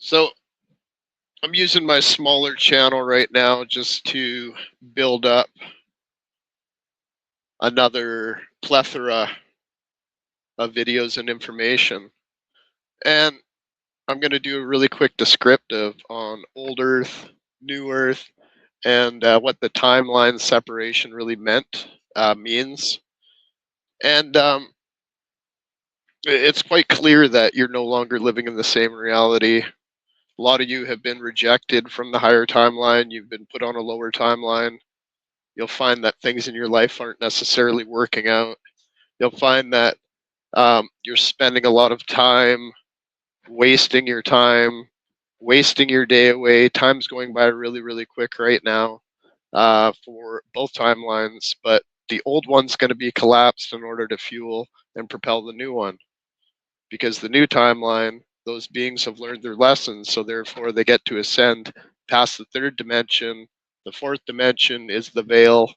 So I'm using my smaller channel right now just to build up another plethora of videos and information. And I'm going to do a really quick descriptive on old Earth, new Earth, and what the timeline separation really means. And it's quite clear that you're no longer living in the same reality. A lot of you have been rejected from the higher timeline. You've been put on a lower timeline. You'll find that things in your life aren't necessarily working out. You'll find that you're spending a lot of time wasting your time, wasting your day away. Time's going by really, really quick right now for both timelines, but the old one's going to be collapsed in order to fuel and propel the new one. Because the new timeline, those beings have learned their lessons, so therefore they get to ascend past the third dimension. The fourth dimension is the veil.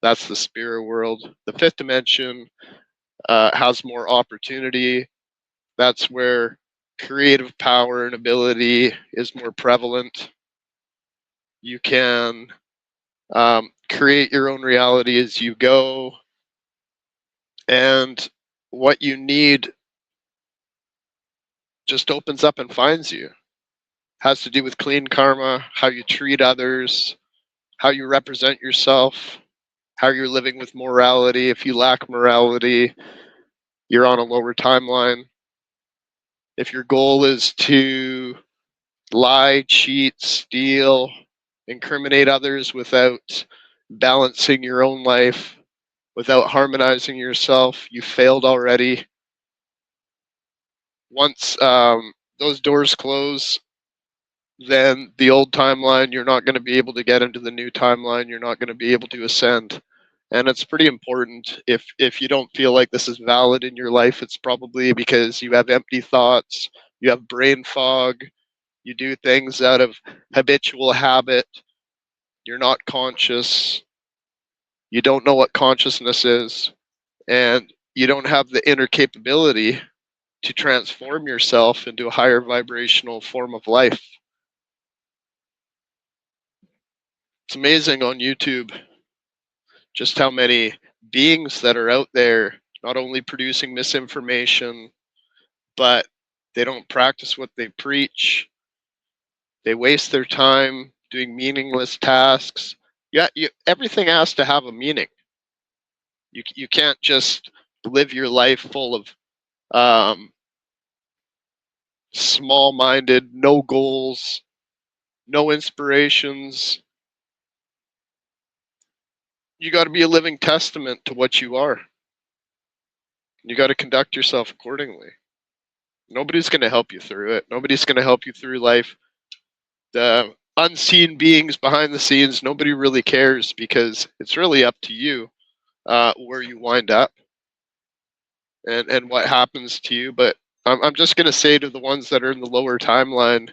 That's the spirit world. The fifth dimension has more opportunity. That's where creative power and ability is more prevalent. You can create your own reality as you go. And what you need just opens up and finds you. Has to do with clean karma, how you treat others, how you represent yourself, how you're living with morality. If you lack morality, you're on a lower timeline. If your goal is to lie, cheat, steal, incriminate others without balancing your own life, without harmonizing yourself, you failed already. Once those doors close, then the old timeline, you're not going to be able to get into the new timeline. You're not going to be able to ascend. And it's pretty important. If you don't feel like this is valid in your life, it's probably because you have empty thoughts, you have brain fog, you do things out of habitual habit, you're not conscious, you don't know what consciousness is, and you don't have the inner capability to transform yourself into a higher vibrational form of life. It's amazing on YouTube just how many beings that are out there not only producing misinformation, but they don't practice what they preach. They waste their time doing meaningless tasks. Everything has to have a meaning. You can't just live your life full of small-minded, no goals, no inspirations. You got to be a living testament to what you are. You got to conduct yourself accordingly. Nobody's going to help you through it. Nobody's going to help you through life. The unseen beings behind the scenes, nobody really cares because it's really up to you where you wind up and what happens to you. But I'm just going to say to the ones that are in the lower timeline,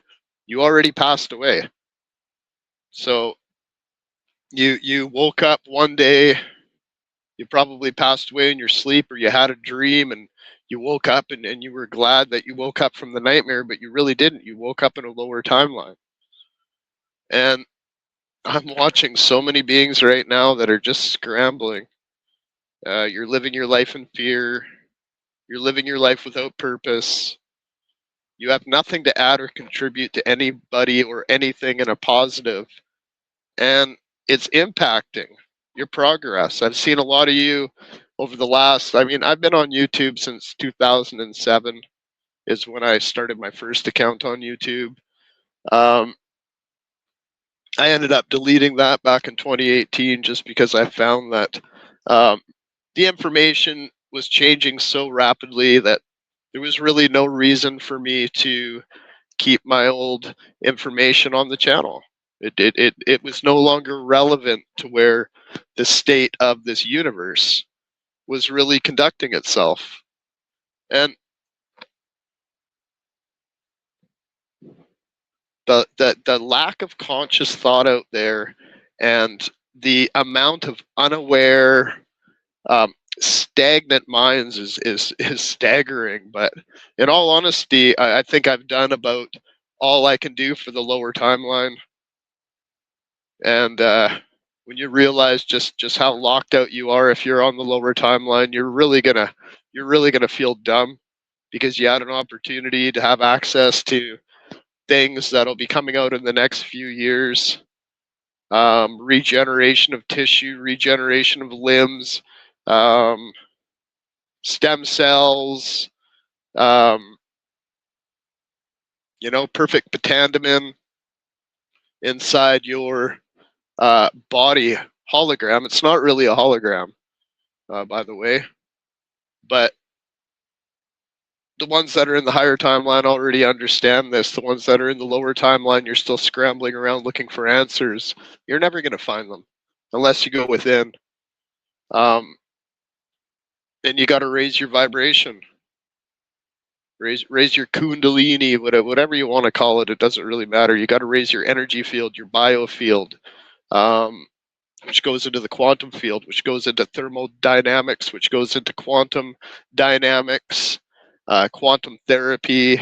you already passed away. So you woke up one day, you probably passed away in your sleep, or you had a dream and you woke up and you were glad that you woke up from the nightmare, but you really didn't. You woke up in a lower timeline. And I'm watching so many beings right now that are just scrambling. You're living your life in fear. You're living your life without purpose. You have nothing to add or contribute to anybody or anything in a positive. And it's impacting your progress. I've seen a lot of you over the last, I've been on YouTube since 2007 is when I started my first account on YouTube. I ended up deleting that back in 2018 just because I found that the information was changing so rapidly that there was really no reason for me to keep my old information on the channel. It was no longer relevant to where the state of this universe was really conducting itself. And the lack of conscious thought out there and the amount of unaware stagnant minds is staggering. But in all honesty, I think I've done about all I can do for the lower timeline. And when you realize just how locked out you are if you're on the lower timeline, you're really gonna feel dumb, because you had an opportunity to have access to things that'll be coming out in the next few years. Regeneration of tissue, regeneration of limbs, um, stem cells, um, perfect pentandamin inside your body hologram. It's not really a hologram, by the way, but the ones that are in the higher timeline already understand this. The ones that are in the lower timeline, you're still scrambling around looking for answers. You're never going to find them unless you go within. And you got to raise your vibration, raise your kundalini, whatever you want to call it. It doesn't really matter. You got to raise your energy field, your biofield, which goes into the quantum field, which goes into thermodynamics, which goes into quantum dynamics, quantum therapy,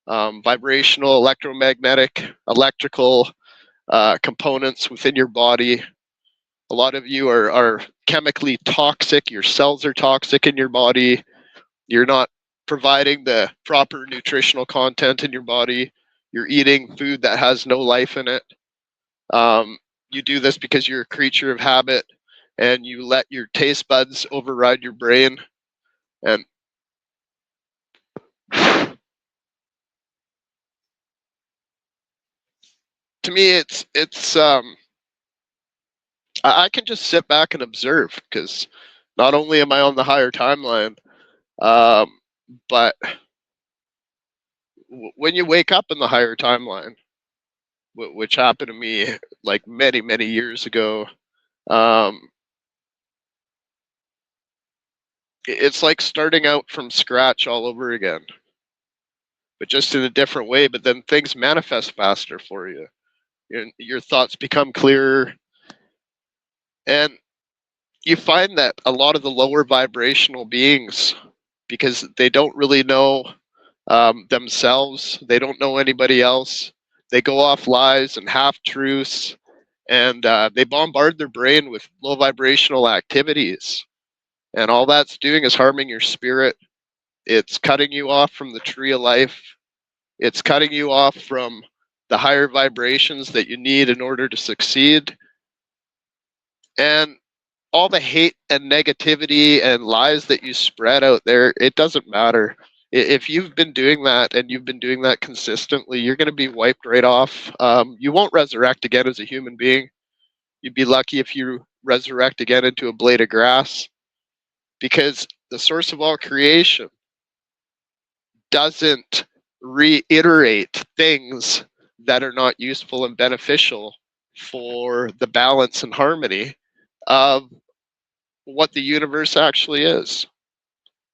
vibrational, electromagnetic, electrical components within your body. A lot of you are chemically toxic. Your cells are toxic in your body. You're not providing the proper nutritional content in your body. You're eating food that has no life in it. You do this because you're a creature of habit, and you let your taste buds override your brain. And to me, I can just sit back and observe, because not only am I on the higher timeline, but when you wake up in the higher timeline, which happened to me like many years ago, it's like starting out from scratch all over again, but just in a different way. But then things manifest faster for you. Your thoughts become clearer, and you find that a lot of the lower vibrational beings, because they don't really know themselves, they don't know anybody else, they go off lies and half truths, and they bombard their brain with low vibrational activities, and all that's doing is harming your spirit. It's cutting you off from the tree of life. It's cutting you off from the higher vibrations that you need in order to succeed. And all the hate and negativity and lies that you spread out there, it doesn't matter. If you've been doing that, and you've been doing that consistently, you're going to be wiped right off. You won't resurrect again as a human being. You'd be lucky if you resurrect again into a blade of grass, because the source of all creation doesn't reiterate things that are not useful and beneficial for the balance and harmony of what the universe actually is.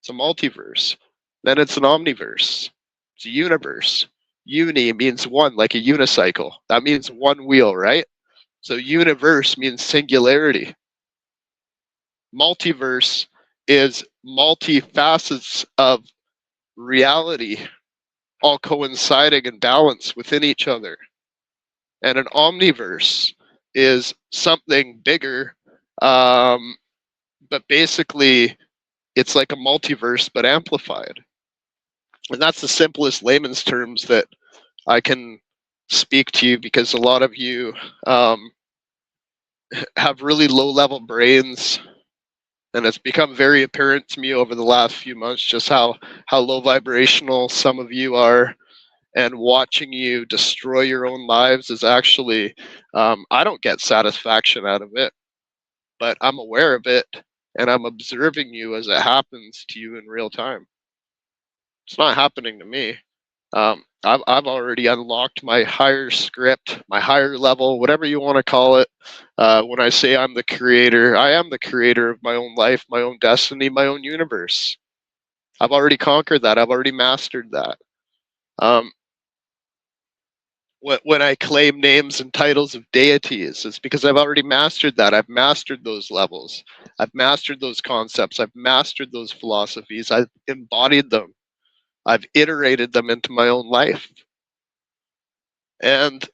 It's a multiverse. Then it's an omniverse. It's a universe. Uni means one, like a unicycle. That means one wheel, right? So universe means singularity. Multiverse is multi-facets of reality, all coinciding and balanced within each other. And an omniverse is something bigger, but basically it's like a multiverse but amplified. And that's the simplest layman's terms that I can speak to you, because a lot of you have really low level brains, and it's become very apparent to me over the last few months just how low vibrational some of you are. And watching you destroy your own lives is actually, I don't get satisfaction out of it, but I'm aware of it, and I'm observing you as it happens to you in real time. It's not happening to me. I've already unlocked my higher script, my higher level, whatever you want to call it. When I say I'm the creator, I am the creator of my own life, my own destiny, my own universe. I've already conquered that. I've already mastered that. When I claim names and titles of deities, it's because I've already mastered that. I've mastered those levels. I've mastered those concepts. I've mastered those philosophies. I've embodied them. I've iterated them into my own life. And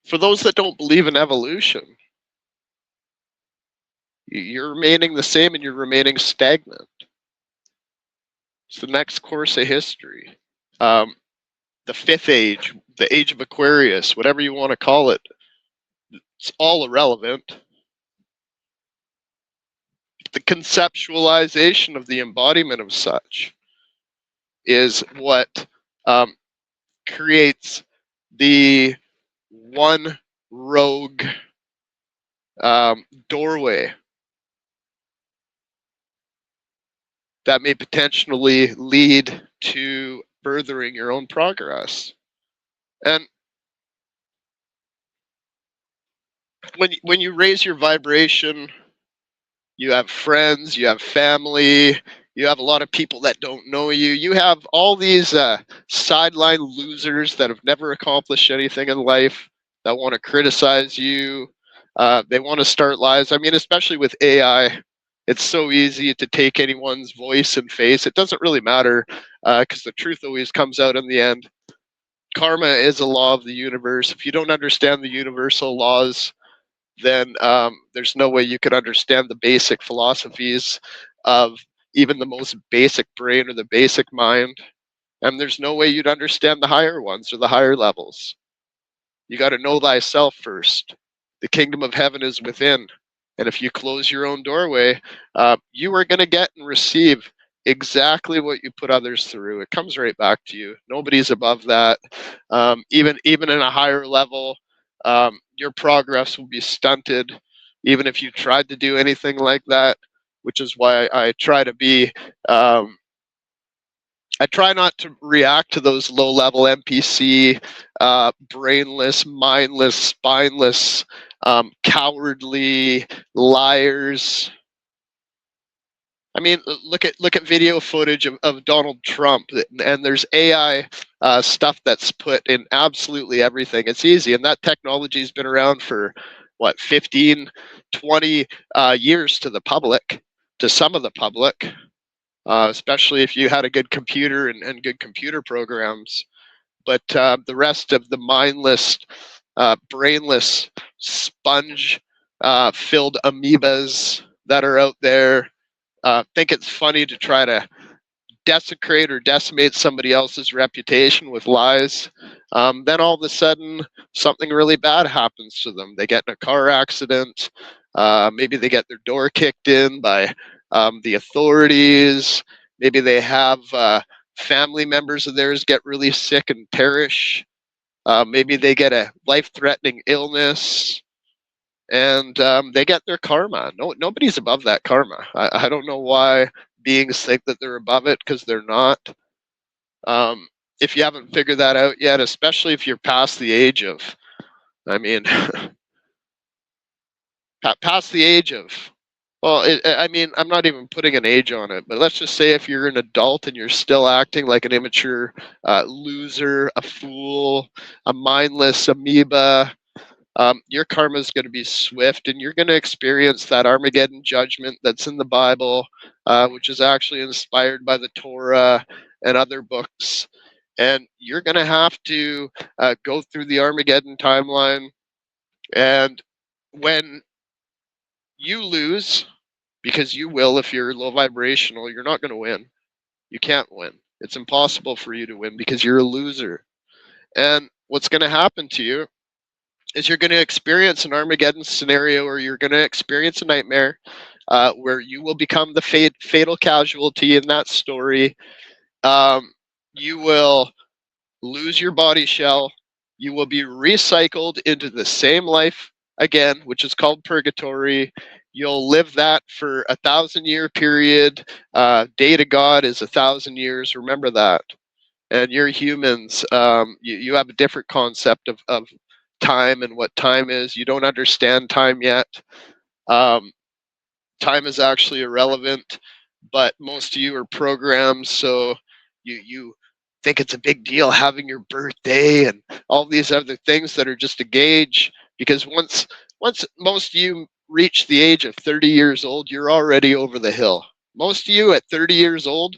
for those that don't believe in evolution, you're remaining the same and you're remaining stagnant. It's the next course of history. The fifth age, the age of Aquarius, whatever you want to call it, it's all irrelevant. The conceptualization of the embodiment of such is what creates the one rogue doorway that may potentially lead to furthering your own progress. And when you raise your vibration, you have friends, you have family, you have a lot of people that don't know you. You have all these sideline losers that have never accomplished anything in life that want to criticize you. They want to start lies. I mean, especially with AI, it's so easy to take anyone's voice and face. It doesn't really matter because the truth always comes out in the end. Karma is a law of the universe. If you don't understand the universal laws, then there's no way you could understand the basic philosophies of even the most basic brain or the basic mind. And there's no way you'd understand the higher ones or the higher levels. You got to know thyself first. The kingdom of heaven is within. And if you close your own doorway, you are going to get and receive exactly what you put others through. It comes right back to you. Nobody's above that. Even in a higher level, your progress will be stunted, even if you tried to do anything like that. Which is why I try to be. I try not to react to those low-level NPC, brainless, mindless, spineless, cowardly liars. I mean, look at video footage of Donald Trump, and there's AI stuff that's put in absolutely everything. It's easy, and that technology's been around for what 15, 20 years to the public, to some of the public. Especially if you had a good computer and good computer programs. But the rest of the mindless, brainless, sponge filled amoebas that are out there think it's funny to try to desecrate or decimate somebody else's reputation with lies. Then all of a sudden, something really bad happens to them. They get in a car accident. Maybe they get their door kicked in by the authorities. Maybe they have family members of theirs get really sick and perish. Maybe they get a life-threatening illness, and they get their karma. Nobody's above that karma. I don't know why beings think that they're above it, because they're not. If you haven't figured that out yet, especially if you're past the age of, I mean, past the age of, well, I mean, I'm not even putting an age on it, but let's just say if you're an adult and you're still acting like an immature loser, a fool, a mindless amoeba, your karma is going to be swift, and you're going to experience that Armageddon judgment that's in the Bible, which is actually inspired by the Torah and other books. And you're going to have to go through the Armageddon timeline. And when you lose, because you will if you're low vibrational, you're not going to win. You can't win. It's impossible for you to win because you're a loser. And what's going to happen to you is you're going to experience an Armageddon scenario, or you're going to experience a nightmare where you will become the fatal casualty in that story. You will lose your body shell. You will be recycled into the same life again, which is called purgatory. You'll live that for 1,000-year period. Day to God is 1,000 years. Remember that. And you're humans. You have a different concept of time and what time is. You don't understand time yet. Time is actually irrelevant, but most of you are programmed, so you think it's a big deal having your birthday and all these other things that are just a gauge, because once most of you reach the age of 30 years old, you're already over the hill. Most of you at 30 years old,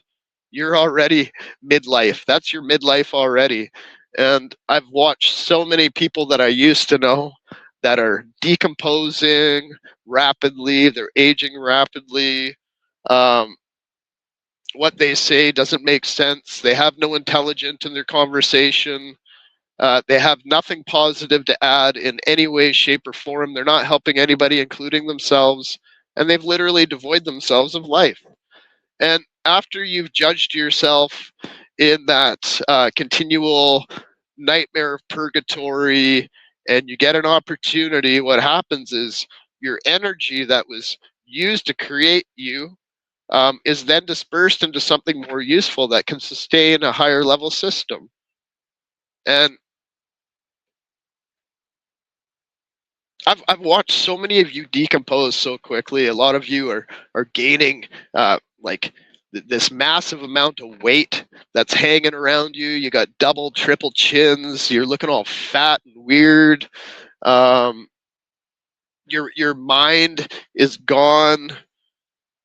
You're already midlife. That's your midlife already. And I've watched so many people that I used to know that are decomposing rapidly, they're aging rapidly. Um, what they say doesn't make sense. They have no intelligence in their conversation. They have nothing positive to add in any way, shape, or form. They're not helping anybody, including themselves. And they've literally devoid themselves of life. And after you've judged yourself in that continual nightmare of purgatory and you get an opportunity, what happens is your energy that was used to create you is then dispersed into something more useful that can sustain a higher level system. And I've watched so many of you decompose so quickly. A lot of you are gaining like this massive amount of weight that's hanging around you. You got double, triple chins. You're looking all fat and weird. Um, your mind is gone.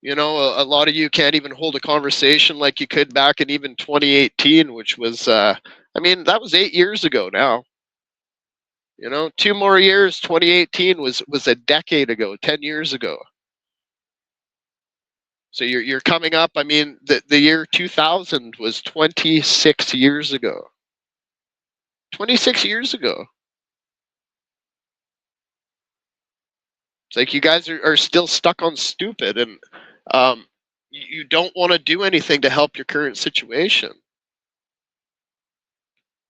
You know, a lot of you can't even hold a conversation like you could back in even 2018, which was, I mean, that was 8 years ago now. You know, 2 more years, 2018 was a decade ago, 10 years ago. So you're coming up. I mean, the year 2000 was 26 years ago. 26 years ago. It's like you guys are still stuck on stupid, and you don't want to do anything to help your current situation.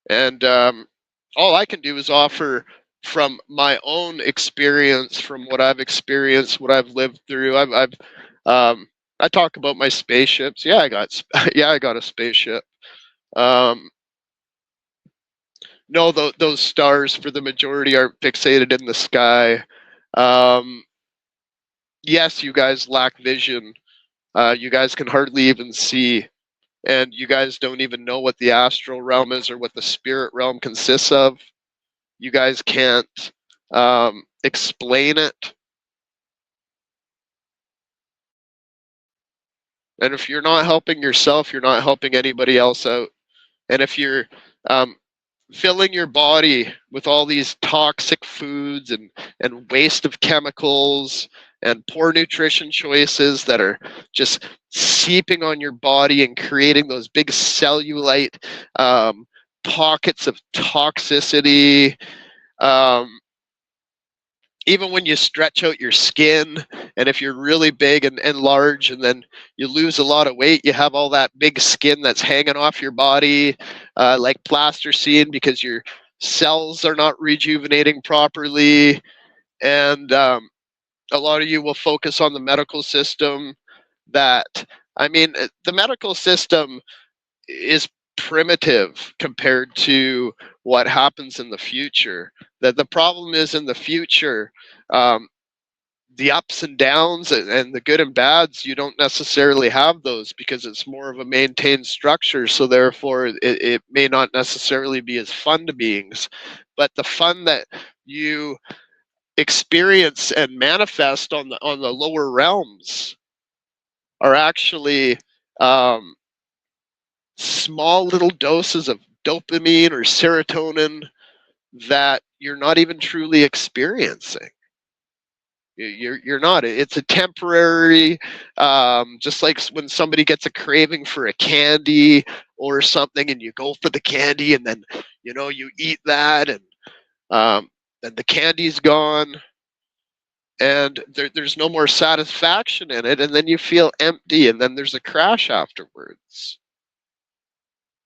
And all I can do is offer from my own experience, from what I've experienced, what I've lived through. I talk about my spaceships. Yeah, yeah, I got a spaceship. Um, no, those stars for the majority are fixated in the sky. Um, yes, you guys lack vision. You guys can hardly even see, and you guys don't even know what the astral realm is or what the spirit realm consists of. You guys can't explain it. And if you're not helping yourself, you're not helping anybody else out. And if you're um, filling your body with all these toxic foods and waste of chemicals and poor nutrition choices that are just seeping on your body and creating those big cellulite pockets of toxicity, um, even when you stretch out your skin, and if you're really big and large and then you lose a lot of weight, you have all that big skin that's hanging off your body like plasticine because your cells are not rejuvenating properly. And a lot of you will focus on the medical system. That, I mean, the medical system is primitive compared to what happens in the future. That the problem is in the future, um, the ups and downs and the good and bads, you don't necessarily have those because it's more of a maintained structure. So therefore, it may not necessarily be as fun to beings, but the fun that you experience and manifest on the lower realms are actually um, small little doses of dopamine or serotonin that you're not even truly experiencing. You're not. It's a temporary, just like when somebody gets a craving for a candy or something, and you go for the candy, and then you eat that, and then the candy's gone, and there's no more satisfaction in it, and then you feel empty, and then there's a crash afterwards.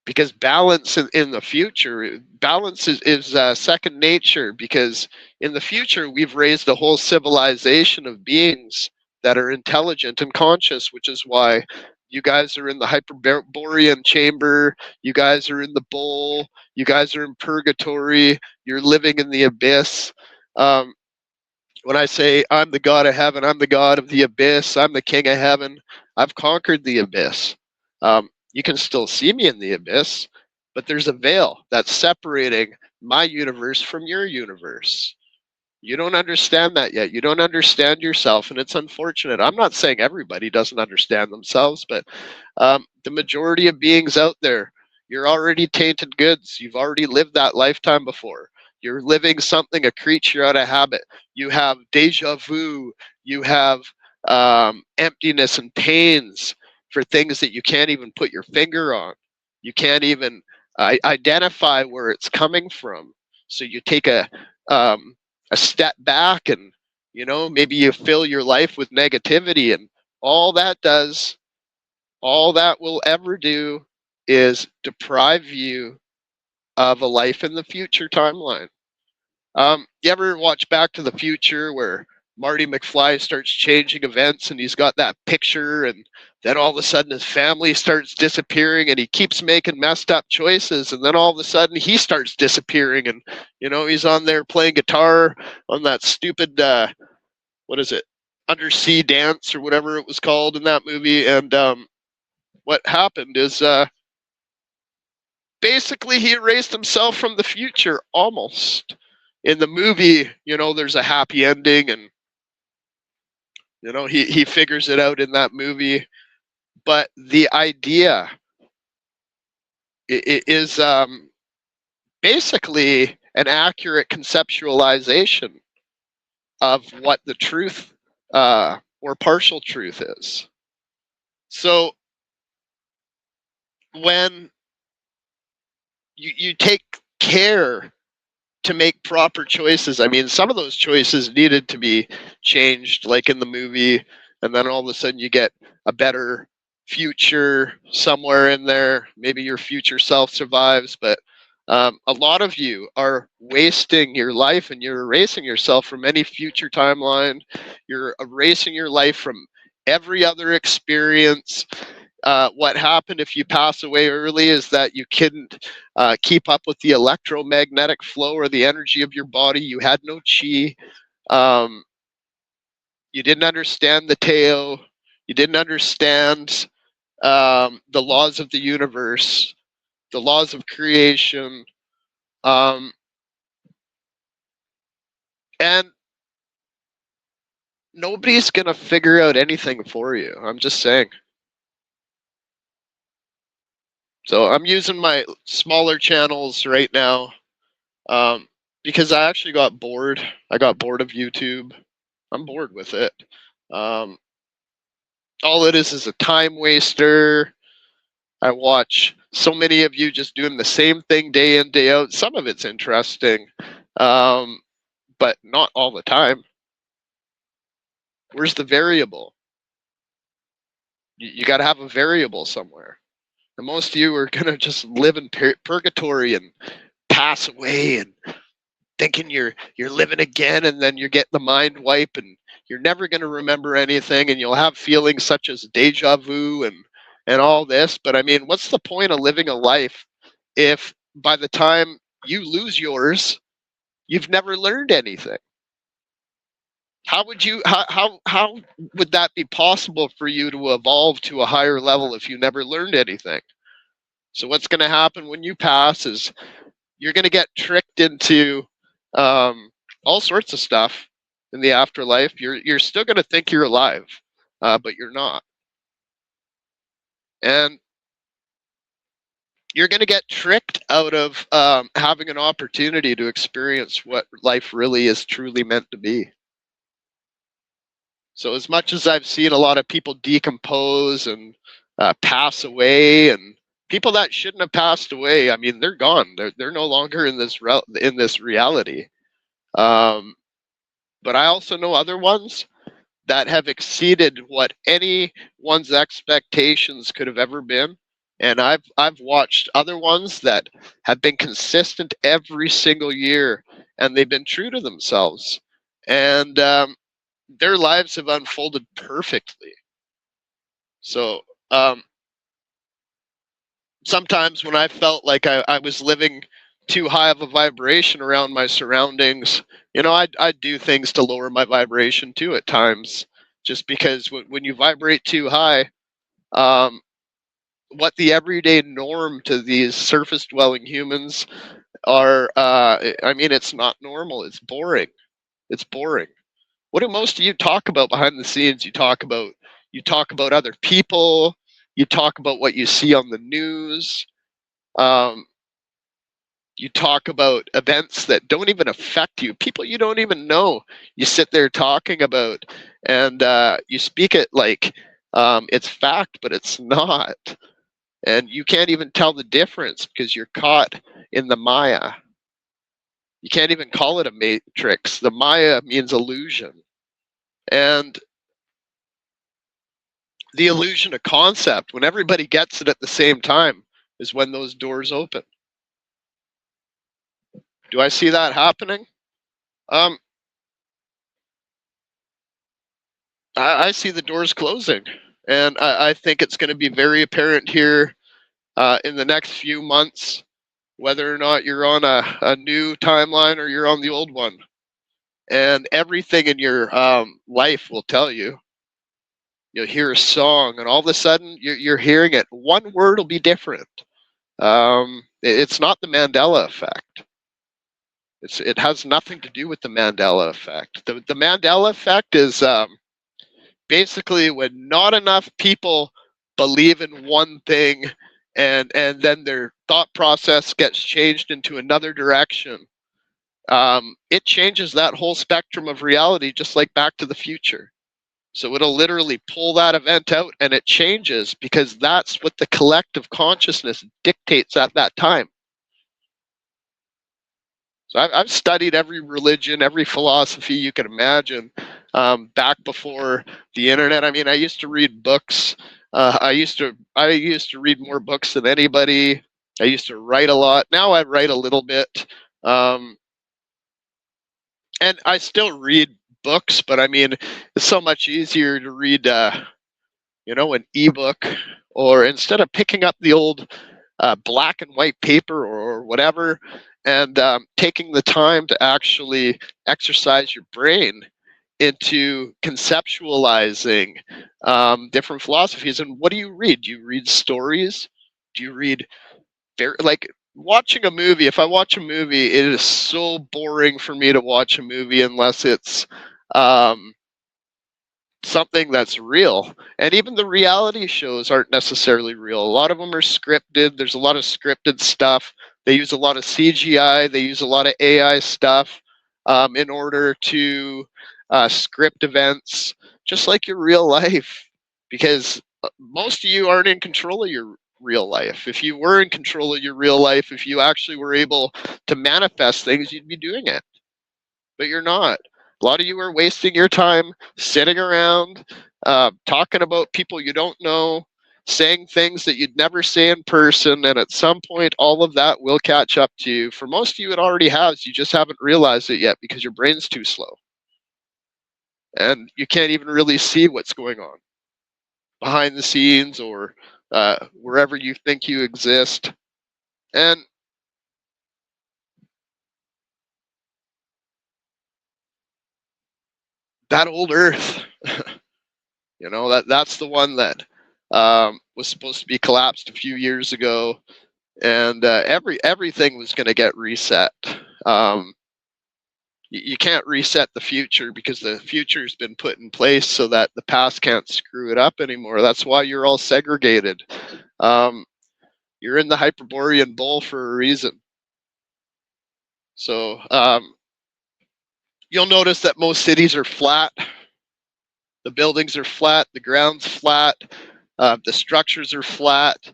Because balance in the future, balance is second nature, because in the future we've raised a whole civilization of beings that are intelligent and conscious, which is why you guys are in the hyperborean chamber, you guys are in the bowl, you guys are in purgatory, you're living in the abyss. When I say I'm the god of heaven, I'm the god of the abyss, I'm the king of heaven, I've conquered the abyss. You can still see me in the abyss, but there's a veil that's separating my universe from your universe. You don't understand that yet. You don't understand yourself, and it's unfortunate. I'm not saying everybody doesn't understand themselves, but the majority of beings out there, you're already tainted goods. You've already lived that lifetime before. You're living something, a creature out of habit. You have deja vu. You have emptiness and pains for things that you can't even put your finger on. You can't even identify where it's coming from. So you take a step back, and maybe you fill your life with negativity, and all that does all that will ever do is deprive you of a life in the future timeline. You ever watch Back to the Future where Marty McFly starts changing events and he's got that picture, and then all of a sudden his family starts disappearing and he keeps making messed up choices, and then all of a sudden he starts disappearing, and he's on there playing guitar on that stupid what is it, Undersea Dance or whatever it was called in that movie. And what happened is basically he erased himself from the future almost. In the movie, there's a happy ending, and he figures it out in that movie. But the idea is basically an accurate conceptualization of what the truth or partial truth is. So when you take care to make proper choices, I mean, some of those choices needed to be changed, like in the movie, and then all of a sudden you get a better future somewhere in there. Maybe your future self survives, but a lot of you are wasting your life, and you're erasing yourself from any future timeline. You're erasing your life from every other experience. What happened if you pass away early is that you couldn't keep up with the electromagnetic flow or the energy of your body. You had no chi. Um, you didn't understand the Tao. You didn't understand the laws of the universe, the laws of creation. And nobody's going to figure out anything for you. I'm just saying. So I'm using my smaller channels right now because I actually got bored. I got bored of YouTube. I'm bored with it. Um, all it is a time waster. I watch so many of you just doing the same thing day in, day out. Some of it's interesting, but not all the time. Where's the variable? You got to have a variable somewhere. And most of you are going to just live in purgatory and pass away and thinking you're living again, and then you get the mind wipe, and you're never going to remember anything, and you'll have feelings such as deja vu and all this. But I mean, what's the point of living a life if by the time you lose yours, you've never learned anything? How would you how would that be possible for you to evolve to a higher level if you never learned anything? So what's going to happen when you pass is you're going to get tricked into all sorts of stuff in the afterlife. You're still going to think you're alive, but you're not, and you're going to get tricked out of having an opportunity to experience what life really is truly meant to be. So as much as I've seen a lot of people decompose and pass away, and people that shouldn't have passed away, I mean, they're gone. They're no longer in this reality. But I also know other ones that have exceeded what anyone's expectations could have ever been. And I've watched other ones that have been consistent every single year, and they've been true to themselves, and their lives have unfolded perfectly. So sometimes when I felt like I was living too high of a vibration around my surroundings, I'd do things to lower my vibration too at times, just because when you vibrate too high, um, what the everyday norm to these surface dwelling humans are, I mean, it's not normal, it's boring. It's boring. What do most of you talk about behind the scenes? You talk about other people. You talk about what you see on the news. Um, you talk about events that don't even affect you, people you don't even know. You sit there talking about, and you speak it like it's fact, but it's not. And you can't even tell the difference because you're caught in the Maya. You can't even call it a matrix. The Maya means illusion. And the illusion of concept, when everybody gets it at the same time, is when those doors open. Do I see that happening? Um, I see the doors closing, and I think it's going to be very apparent here in the next few months whether or not you're on a new timeline or you're on the old one. And everything in your life will tell you. You'll hear a song, and all of a sudden you're hearing it. One word will be different. It's not the Mandela effect. It has nothing to do with the Mandela effect. The Mandela effect is basically when not enough people believe in one thing, and then their thought process gets changed into another direction. It changes that whole spectrum of reality, just like Back to the Future. So it'll literally pull that event out, and it changes because that's what the collective consciousness dictates at that time. So I've studied every religion, every philosophy you can imagine, back before the internet. I mean, I used to read books. I used to read more books than anybody. I used to write a lot. Now I write a little bit, and I still read books. But I mean, it's so much easier to read, an ebook, or instead of picking up the old black and white paper or whatever, and taking the time to actually exercise your brain into conceptualizing different philosophies. And what do you read? Do you read stories? Do you read like watching a movie? If I watch a movie, it is so boring for me to watch a movie unless it's um, something that's real. And even the reality shows aren't necessarily real. A lot of them are scripted. There's a lot of scripted stuff. They use a lot of CGI. They use a lot of AI stuff in order to script events, just like your real life. Because most of you aren't in control of your real life. If you were in control of your real life, if you actually were able to manifest things, you'd be doing it. But you're not. A lot of you are wasting your time sitting around talking about people you don't know, saying things that you'd never say in person, and at some point, all of that will catch up to you. For most of you, it already has. You just haven't realized it yet because your brain's too slow. And you can't even really see what's going on behind the scenes or wherever you think you exist. And that old Earth, that's the one that was supposed to be collapsed a few years ago, and everything was going to get reset. You can't reset the future because the future's been put in place so that the past can't screw it up anymore. That's why you're all segregated. You're in the Hyperborean bowl for a reason. So you'll notice that most cities are flat. The buildings are flat. The ground's flat. The structures are flat.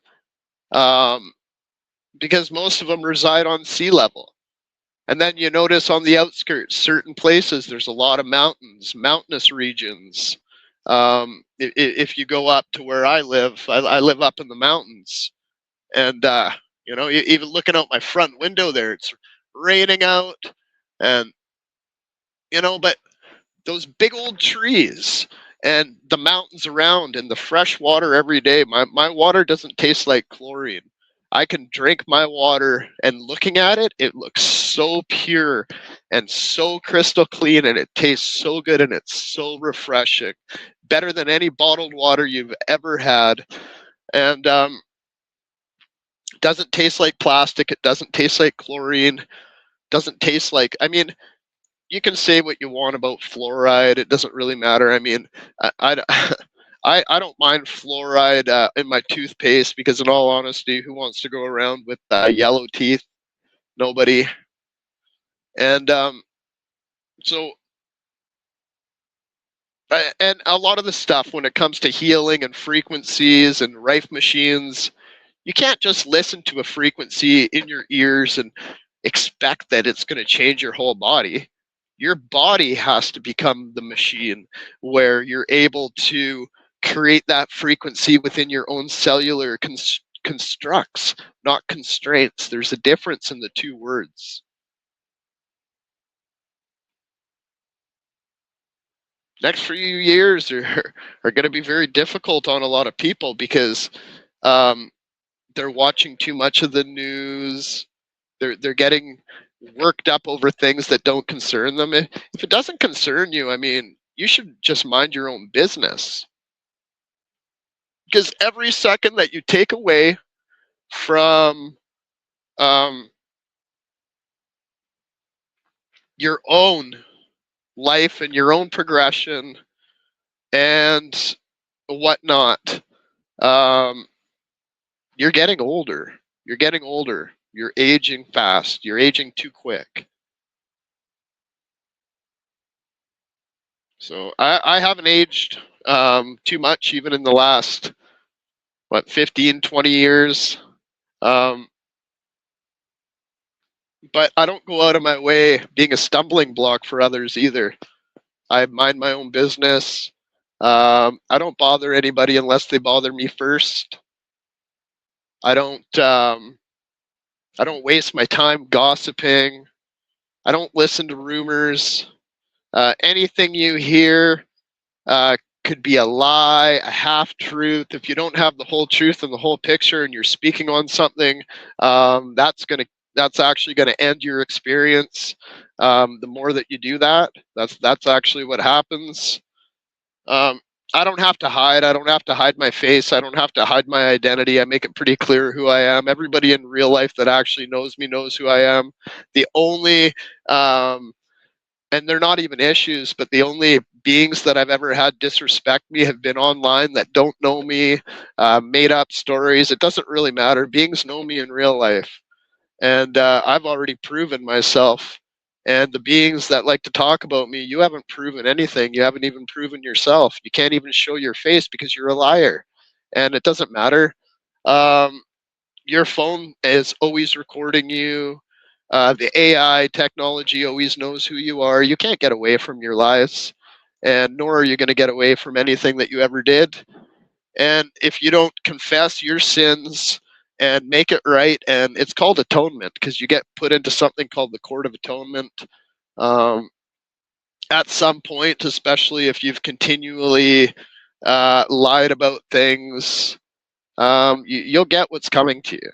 Because most of them reside on sea level. And then you notice on the outskirts, certain places, there's a lot of mountains, mountainous regions. If you go up to where I live up in the mountains. And, even looking out my front window there, it's raining out. And, but those big old trees and the mountains around and the fresh water every day, my water doesn't taste like chlorine. I can drink my water, and looking at it, it looks so pure and so crystal clean, and it tastes so good, and it's so refreshing. Better than any bottled water you've ever had. And it doesn't taste like plastic. It doesn't taste like chlorine. Doesn't taste like, you can say what you want about fluoride. It doesn't really matter. I mean, I don't mind fluoride in my toothpaste because, in all honesty, who wants to go around with yellow teeth? Nobody. And so, and a lot of the stuff when it comes to healing and frequencies and Rife machines, you can't just listen to a frequency in your ears and expect that it's going to change your whole body. Your body has to become the machine where you're able to create that frequency within your own cellular constructs, not constraints. There's a difference in the two words. Next few years are going to be very difficult on a lot of people because um, they're watching too much of the news. They're getting worked up over things that don't concern them. If it doesn't concern you, I mean, you should just mind your own business. Because every second that you take away from um, your own life and your own progression and whatnot, um, you're getting older. You're getting older. You're aging fast. You're aging too quick. So I haven't aged too much, even in the last, 15, 20 years. Um, but I don't go out of my way being a stumbling block for others either. I mind my own business. I don't bother anybody unless they bother me first. I don't. I don't waste my time gossiping. I don't listen to rumors. Anything you hear could be a lie, a half truth. If you don't have the whole truth and the whole picture, and you're speaking on something, that's actually gonna end your experience. The more that you do that, that's actually what happens. Um, I don't have to hide. I don't have to hide my face. I don't have to hide my identity. I make it pretty clear who I am. Everybody in real life that actually knows me knows who I am. The only um, and they're not even issues, but the only beings that I've ever had disrespect me have been online that don't know me, made up stories. It doesn't really matter. Beings know me in real life, and I've already proven myself. And the beings that like to talk about me, you haven't proven anything. You haven't even proven yourself. You can't even show your face because you're a liar, and it doesn't matter. Um, your phone is always recording you. The AI technology always knows who you are. You can't get away from your lies, and nor are you going to get away from anything that you ever did. And if you don't confess your sins and make it right, and it's called atonement because you get put into something called the court of atonement um, at some point, especially if you've continually lied about things, you'll get what's coming to you.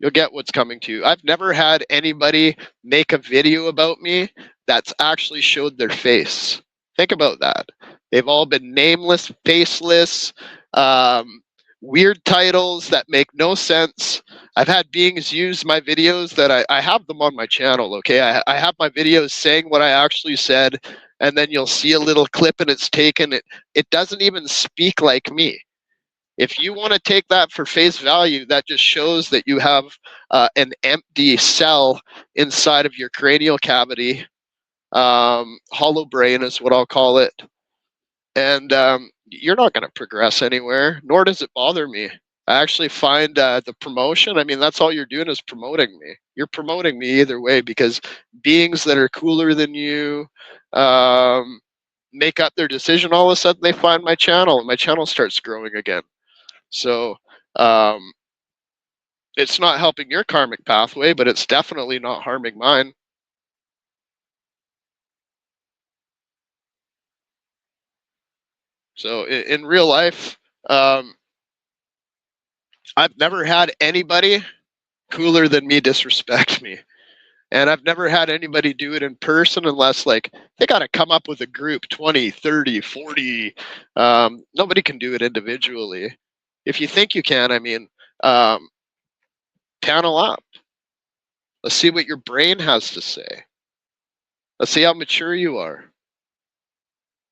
You'll get what's coming to you. I've never had anybody make a video about me that's actually showed their face. Think about that. They've all been nameless, faceless, um, weird titles that make no sense. I've had beings use my videos that I have them on my channel, okay? I have my videos saying what I actually said, and then you'll see a little clip and it's taken. It doesn't even speak like me. If you want to take that for face value, that just shows that you have an empty cell inside of your cranial cavity. Hollow brain is what I'll call it. And you're not going to progress anywhere, nor does it bother me. I actually find the promotion, I mean, that's all you're doing is promoting me. You're promoting me either way because beings that are cooler than you make up their decision. All of a sudden, they find my channel and my channel starts growing again. So um, it's not helping your karmic pathway, but it's definitely not harming mine. So in real life, um, I've never had anybody cooler than me disrespect me. And I've never had anybody do it in person unless like they got to come up with a group 20, 30, 40. Nobody can do it individually. If you think you can, I mean, um, panel up. Let's see what your brain has to say. Let's see how mature you are.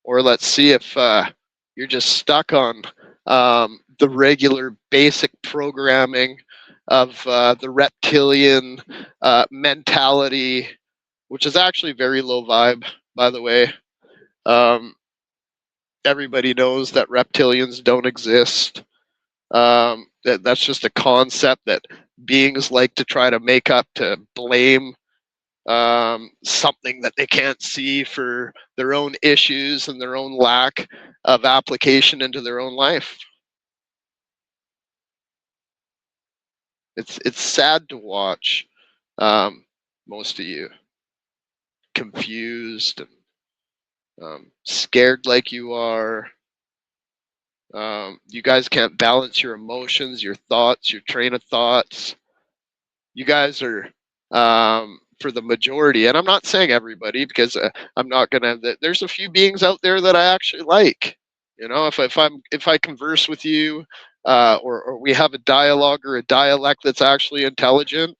Or let's see if you're just stuck on the regular basic programming of the reptilian mentality, which is actually very low vibe, by the way. Um, Everybody knows that reptilians don't exist. That's just a concept that beings like to try to make up to blame something that they can't see for their own issues and their own lack of application into their own life. It's sad to watch most of you confused and scared like you are. You guys can't balance your emotions, your thoughts, your train of thoughts. You guys are, for the majority, and I'm not saying everybody because I'm not gonna. There's a few beings out there that I actually like. You know, if I converse with you, or we have a dialogue or a dialect that's actually intelligent,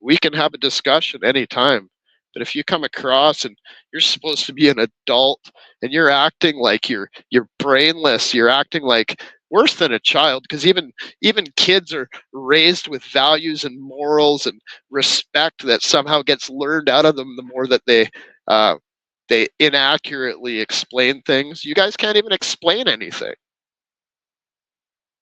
we can have a discussion anytime. But if you come across and you're supposed to be an adult and you're acting like you're brainless, you're acting like worse than a child, because even kids are raised with values and morals and respect that somehow gets learned out of them the more that they inaccurately explain things. You guys can't even explain anything.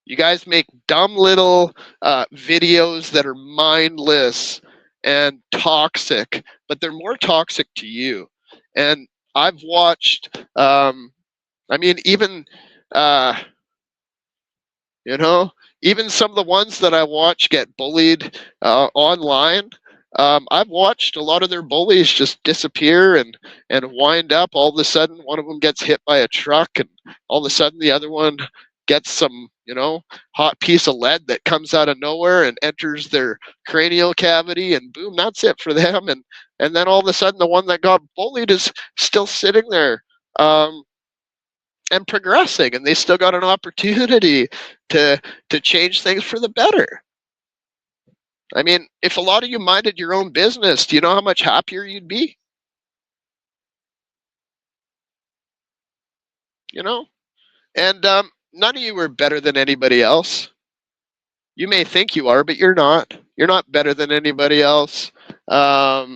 You guys make dumb little videos that are mindless and toxic, but they're more toxic to you. And I've watched, I mean, even, uh, you know, even some of the ones that I watch get bullied online. I've watched a lot of their bullies just disappear and wind up. All of a sudden, one of them gets hit by a truck, and all of a sudden, the other one gets some, hot piece of lead that comes out of nowhere and enters their cranial cavity, and boom, that's it for them. And then all of a sudden, the one that got bullied is still sitting there. And progressing, and they still got an opportunity to change things for the better. I mean, if a lot of you minded your own business, do you know how much happier you'd be? You know, and none of you are better than anybody else. You may think you are, but you're not. You're not better than anybody else. I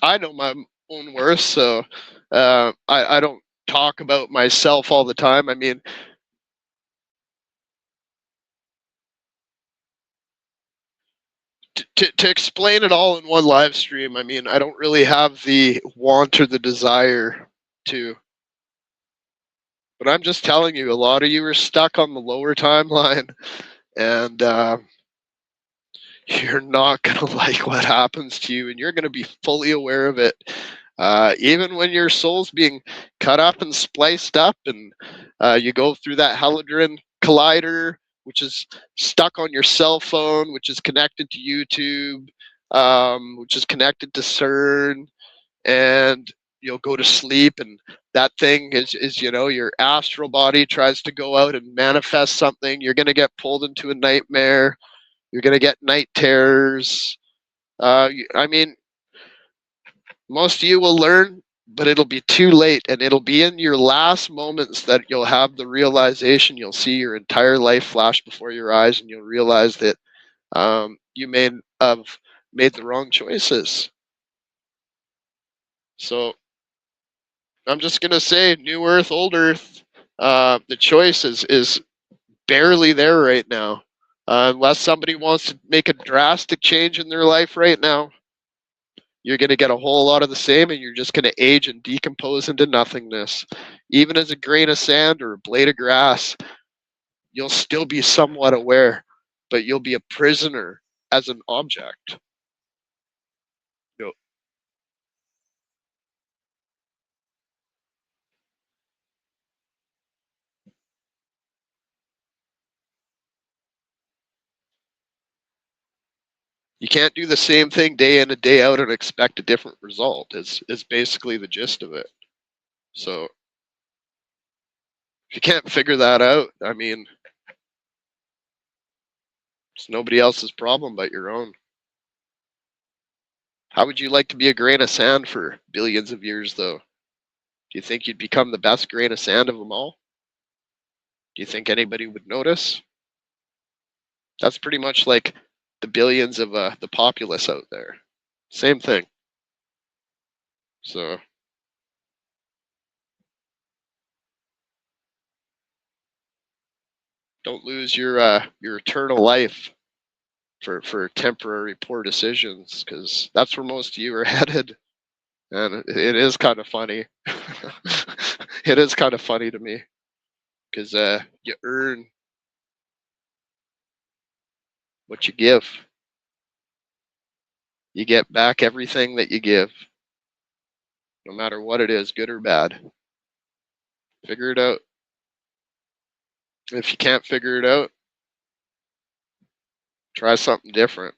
know my own worth, so I don't talk about myself all the time. I mean, to explain it all in one live stream, I mean, I don't really have the want or the desire to. But I'm just telling you, a lot of you are stuck on the lower timeline, and you're not going to like what happens to you, and you're going to be fully aware of it. Even when your soul's being cut up and spliced up, and you go through that Hadron Collider, which is stuck on your cell phone, which is connected to YouTube, which is connected to CERN, and you'll go to sleep, and that thing is your astral body tries to go out and manifest something. You're going to get pulled into a nightmare. You're going to get night terrors. I mean, most of you will learn, but it'll be too late, and it'll be in your last moments that you'll have the realization. You'll see your entire life flash before your eyes, and you'll realize that you may have made the wrong choices. So I'm just gonna say, new Earth, old Earth. The choice is barely there right now, unless somebody wants to make a drastic change in their life right now. You're going to get a whole lot of the same, and you're just going to age and decompose into nothingness. Even as a grain of sand or a blade of grass, you'll still be somewhat aware, but you'll be a prisoner as an object. You can't do the same thing day in and day out and expect a different result. Is basically the gist of it. So if you can't figure that out, I mean, it's nobody else's problem but your own. How would you like to be a grain of sand for billions of years, though? Do you think you'd become the best grain of sand of them all? Do you think anybody would notice? That's pretty much like the billions of the populace out there. Same thing. So don't lose your eternal life for temporary poor decisions, because that's where most of you are headed. And it is kind of funny. It is kind of funny to me because you earn what you give. You get back everything that you give, no matter what it is, good or bad. Figure it out. If you can't figure it out, try something different.